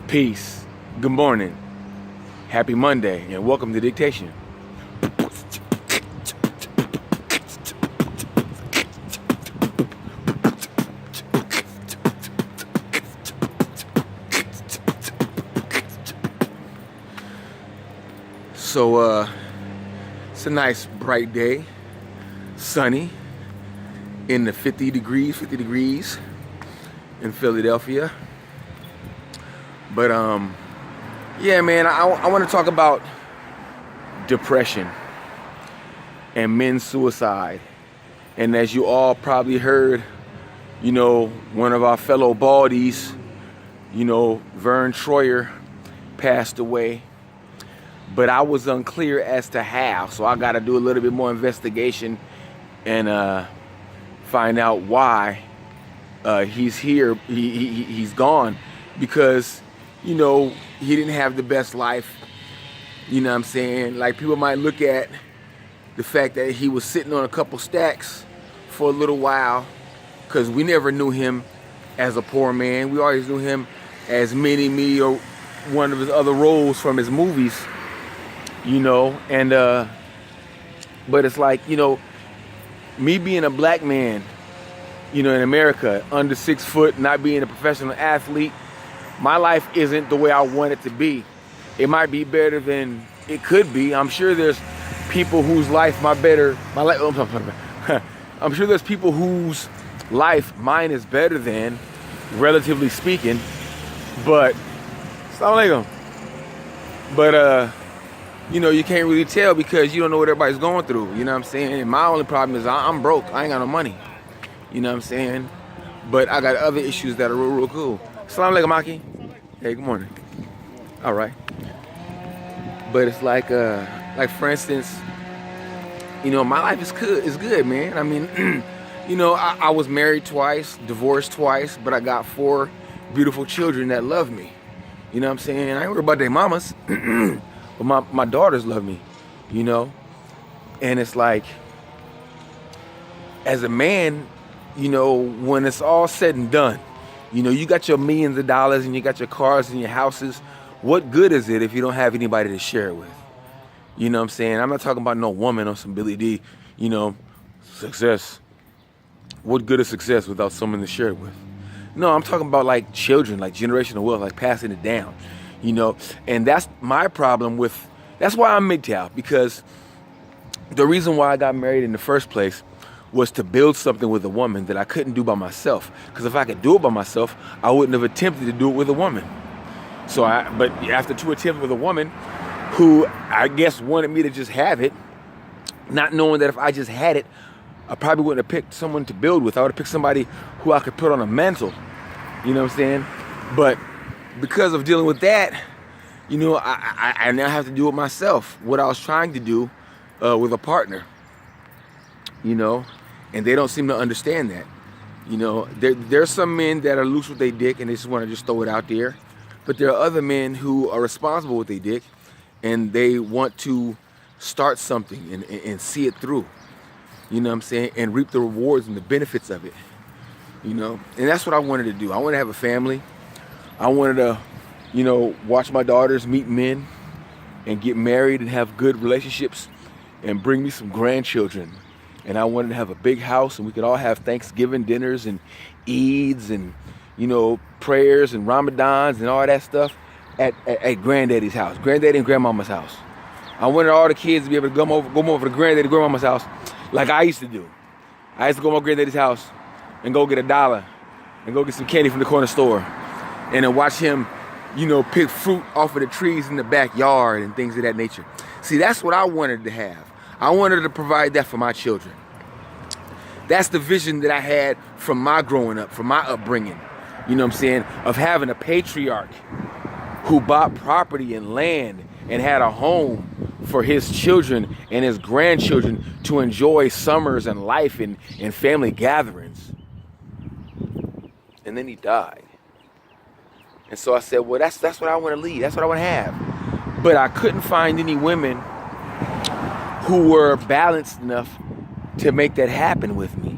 Peace. Good morning. Happy Monday, and welcome to Dictation. So, it's a nice bright day, sunny, in the 50 degrees in Philadelphia. But yeah, man, I want to talk about depression and men's suicide. And as you all probably heard, one of our fellow baldies, Vern Troyer, passed away. But I was unclear as to how, so I got to do a little bit more investigation and find out why he's here. He's gone because he didn't have the best life. You know what I'm saying? Like, people might look at the fact that he was sitting on a couple stacks for a little while, because we never knew him as a poor man. We always knew him as Mini-Me or one of his other roles from his movies, and but it's like, me being a black man, in America, under 6 foot, not being a professional athlete, my life isn't the way I want it to be. It might be better than it could be. I'm sure there's people whose life I'm sure there's people whose life mine is better than, relatively speaking. But Assalamu alaikum. But you can't really tell because you don't know what everybody's going through. You know what I'm saying? And my only problem is I'm broke. I ain't got no money. You know what I'm saying? But I got other issues that are real cool. Assalamu alaikum, Maki. Hey, good morning. All right. But it's like for instance, my life is good, man. I mean, I was married twice, divorced twice, but I got 4 beautiful children that love me. You know what I'm saying? I ain't worried about their mamas, but my daughters love me, And it's like, as a man, when it's all said and done, you got your millions of dollars and you got your cars and your houses. What good is it if you don't have anybody to share it with? You know what I'm saying? I'm not talking about no woman or some Billy D, success. What good is success without someone to share it with? No, I'm talking about like children, like generational wealth, like passing it down, And that's my problem that's why I'm MGTOW, because the reason why I got married in the first place was to build something with a woman that I couldn't do by myself. Because if I could do it by myself, I wouldn't have attempted to do it with a woman. But after 2 attempts with a woman who I guess wanted me to just have it, not knowing that if I just had it, I probably wouldn't have picked someone to build with. I would have picked somebody who I could put on a mantle. You know what I'm saying? But because of dealing with that, I now have to do it myself. What I was trying to do with a partner, and they don't seem to understand that. There's some men that are loose with their dick and they just want to just throw it out there. But there are other men who are responsible with their dick and they want to start something and see it through. You know what I'm saying? And reap the rewards and the benefits of it. And that's what I wanted to do. I wanted to have a family. I wanted to, watch my daughters meet men and get married and have good relationships and bring me some grandchildren. And I wanted to have a big house and we could all have Thanksgiving dinners and Eids and, prayers and Ramadans and all that stuff at granddaddy's house, granddaddy and grandmama's house. I wanted all the kids to be able to go over to granddaddy and grandmama's house like I used to do. I used to go to my granddaddy's house and go get $1 and go get some candy from the corner store and then watch him, pick fruit off of the trees in the backyard and things of that nature. See, that's what I wanted to have. I wanted to provide that for my children. That's the vision that I had from my growing up, from my upbringing. You know what I'm saying? Of having a patriarch who bought property and land and had a home for his children and his grandchildren to enjoy summers and life and family gatherings. And then he died. And so I said, well, that's what I want to lead. That's what I want to have. But I couldn't find any women who were balanced enough to make that happen with me.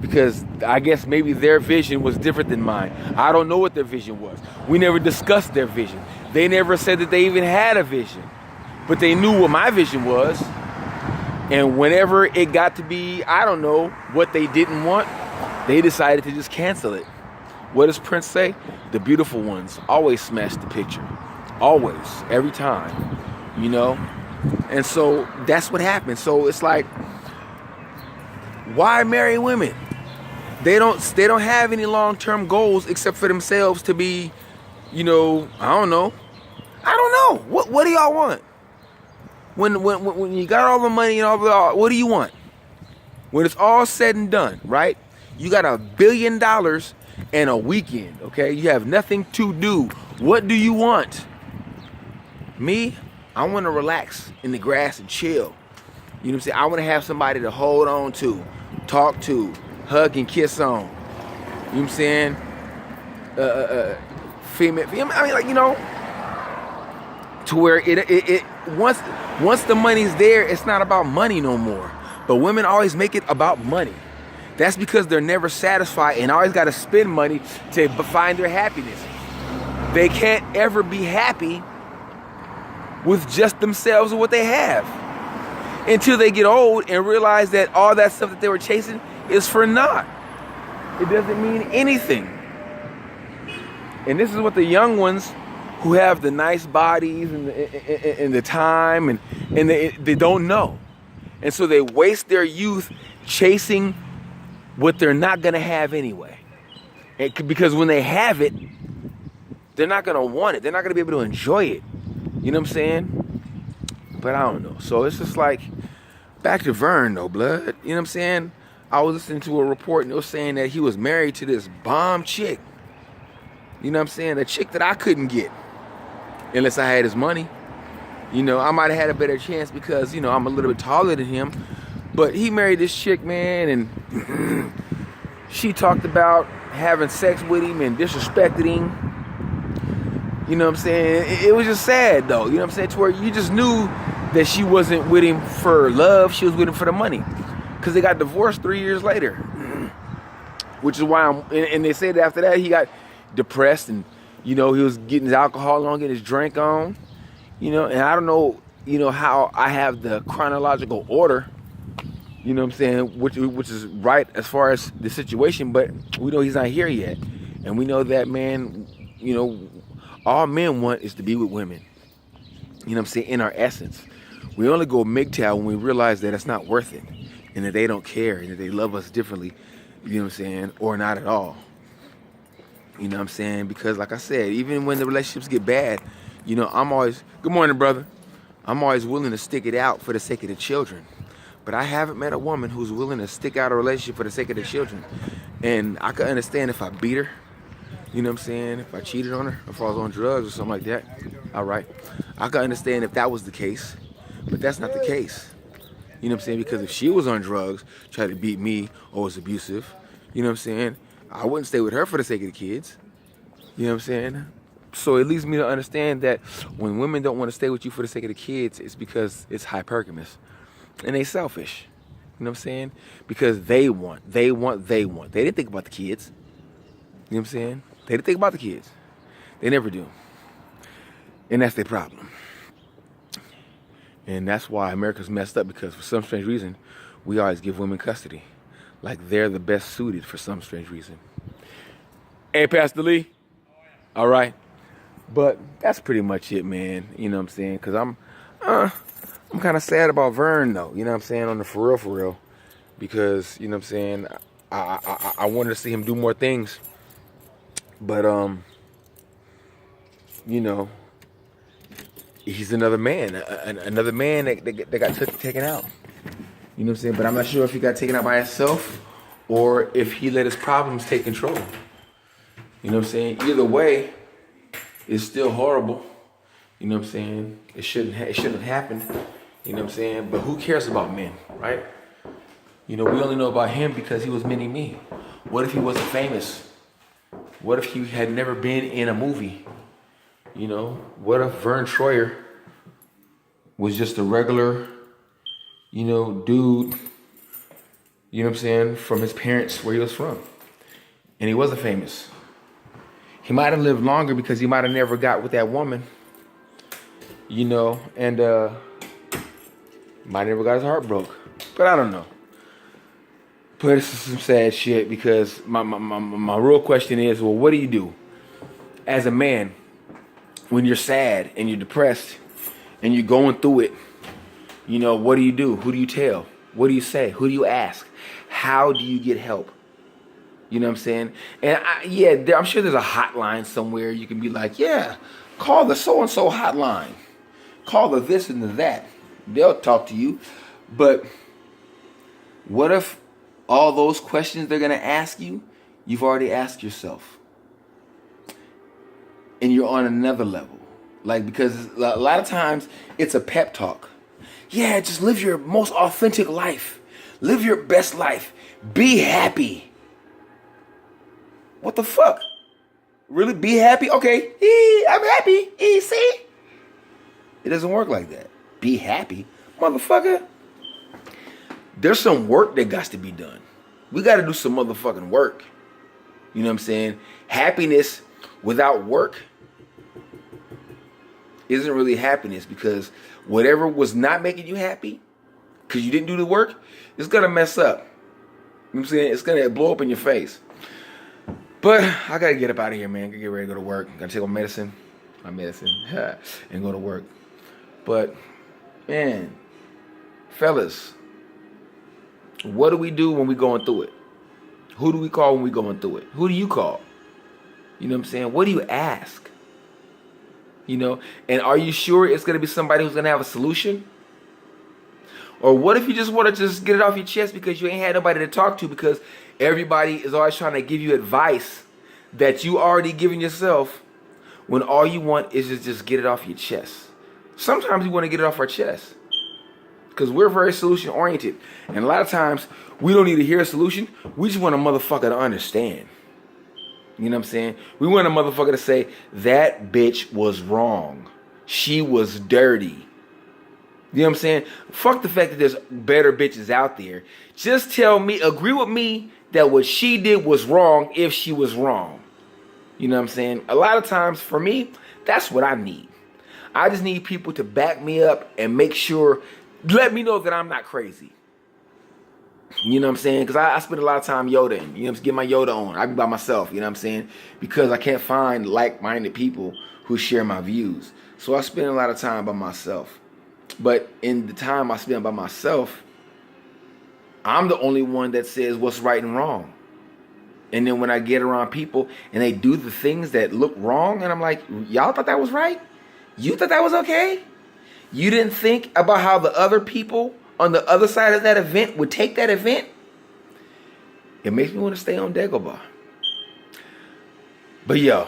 because I guess maybe their vision was different than mine. I don't know what their vision was. We never discussed their vision. They never said that they even had a vision, but they knew what my vision was. And whenever it got to be, I don't know, what they didn't want, they decided to just cancel it. What does Prince say? The beautiful ones always smash the picture. Always, every time, you know? And so that's what happened. So it's like, why marry women? They don't have any long-term goals except for themselves to be, you know, I don't know. What do y'all want? When you got all the money and all the, what do you want? When it's all said and done, right? You got $1 billion and a weekend, okay? You have nothing to do. What do you want? Me, I want to relax in the grass and chill. You know what I'm saying? I want to have somebody to hold on to, talk to, hug and kiss on. You know what I'm saying? Female, I mean, like, you know, to where it once the money's there, it's not about money no more. But women always make it about money. That's because they're never satisfied and always got to spend money to find their happiness. They can't ever be happy with just themselves and what they have until they get old and realize that all that stuff that they were chasing is for naught. It doesn't mean anything. And this is what the young ones who have the nice bodies and the time and they don't know. And so they waste their youth chasing what they're not going to have anyway. Because when they have it, they're not going to want it. They're not going to be able to enjoy it. You know what I'm saying? But I don't know. So it's just like, back to Vern though, blood. You know what I'm saying? I was listening to a report and it was saying that he was married to this bomb chick. You know what I'm saying? A chick that I couldn't get unless I had his money. You know, I might have had a better chance because, you know, I'm a little bit taller than him. But he married this chick, man, and she talked about having sex with him and disrespected him. You know what I'm saying? It was just sad, though. You know what I'm saying? To where you just knew that she wasn't with him for love. She was with him for the money. Because they got divorced 3 years later. Which is why and they said after that he got depressed and, you know, he was getting his alcohol on, getting his drink on. You know, and I don't know, you know, how I have the chronological order. You know what I'm saying? Which is right as far as the situation. But we know he's not here yet. And we know that, man, you know, all men want is to be with women. You know what I'm saying? In our essence. We only go MGTOW when we realize that it's not worth it. And that they don't care. And that they love us differently. You know what I'm saying? Or not at all. You know what I'm saying? Because like I said, even when the relationships get bad, you know, I'm always, good morning, brother. I'm always willing to stick it out for the sake of the children. But I haven't met a woman who's willing to stick out a relationship for the sake of the children. And I could understand if I beat her. You know what I'm saying? If I cheated on her, if I was on drugs or something like that. All right. I could understand if that was the case. But that's not the case. You know what I'm saying? Because if she was on drugs, tried to beat me, or was abusive, you know what I'm saying? I wouldn't stay with her for the sake of the kids. You know what I'm saying? So it leads me to understand that when women don't want to stay with you for the sake of the kids, it's because it's hypergamous. And they selfish. You know what I'm saying? Because they want. They didn't think about the kids. You know what I'm saying? They didn't think about the kids. They never do. And that's their problem. And that's why America's messed up, because for some strange reason, we always give women custody. Like they're the best suited for some strange reason. Hey, Pastor Lee. All right. But that's pretty much it, man. You know what I'm saying? Because I'm kind of sad about Vern, though. You know what I'm saying? On the for real. Because, you know what I'm saying? I wanted to see him do more things. But, you know, he's another man. Another man that got taken out. You know what I'm saying? But I'm not sure if he got taken out by himself or if he let his problems take control. You know what I'm saying? Either way, it's still horrible. You know what I'm saying? It shouldn't have happened. You know what I'm saying? But who cares about men, right? You know, we only know about him because he was mini-me. What if he wasn't famous? What if he had never been in a movie? You know, what if Vern Troyer was just a regular, you know, dude You know what I'm saying? From his parents, where he was from. And he wasn't famous. He might have lived longer because he might have never got with that woman. You know, and might have never got his heart broke. But I don't know. But this is some sad shit because my real question is, well, what do you do as a man when you're sad and you're depressed and you're going through it? You know, what do you do? Who do you tell? What do you say? Who do you ask? How do you get help? You know what I'm saying? And I'm sure there's a hotline somewhere you can be like, yeah, call the so-and-so hotline. Call the this and the that. They'll talk to you. But what if all those questions they're going to ask you, you've already asked yourself? And you're on another level. Like, because a lot of times it's a pep talk. Yeah, just live your most authentic life. Live your best life. Be happy. What the fuck? Really be happy? Okay, I'm happy. See? It doesn't work like that. Be happy. Motherfucker. There's some work that got to be done. We got to do some motherfucking work. You know what I'm saying? Happiness without work isn't really happiness, because whatever was not making you happy, because you didn't do the work, it's going to mess up. You know what I'm saying? It's going to blow up in your face. But I got to get up out of here, man. I got to get ready to go to work. Got to take my medicine, and go to work. But, man, fellas, what do we do when we're going through it? Who do we call when we're going through it? Who do you call? You know what I'm saying? What do you ask? You know, and are you sure it's going to be somebody who's going to have a solution? Or what if you just want to just get it off your chest because you ain't had nobody to talk to, because everybody is always trying to give you advice that you already given yourself, when all you want is to just get it off your chest. Sometimes we want to get it off our chest because we're very solution oriented. And a lot of times we don't need to hear a solution. We just want a motherfucker to understand. You know what I'm saying? We want a motherfucker to say, that bitch was wrong. She was dirty. You know what I'm saying? Fuck the fact that there's better bitches out there. Just tell me, agree with me that what she did was wrong if she was wrong. You know what I'm saying? A lot of times for me, that's what I need. I just need people to back me up and make sure, let me know that I'm not crazy. You know what I'm saying? Because I spend a lot of time Yodaing. You know, get my Yoda on. I be by myself. You know what I'm saying? Because I can't find like-minded people who share my views. So I spend a lot of time by myself. But in the time I spend by myself, I'm the only one that says what's right and wrong. And then when I get around people and they do the things that look wrong, and I'm like, y'all thought that was right? You thought that was okay? You didn't think about how the other people on the other side of that event would take that event? It makes me want to stay on Dagobah. But yo,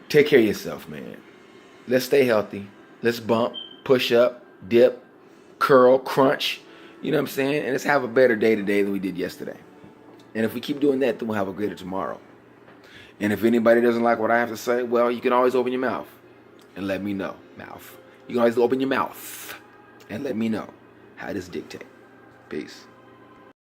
take care of yourself, man. Let's stay healthy. Let's bump, push up, dip, curl, crunch. You know what I'm saying? And let's have a better day today than we did yesterday. And if we keep doing that, then we'll have a greater tomorrow. And if anybody doesn't like what I have to say, well, you can always open your mouth and let me know. You can always open your mouth and let me know how this dictate. Peace.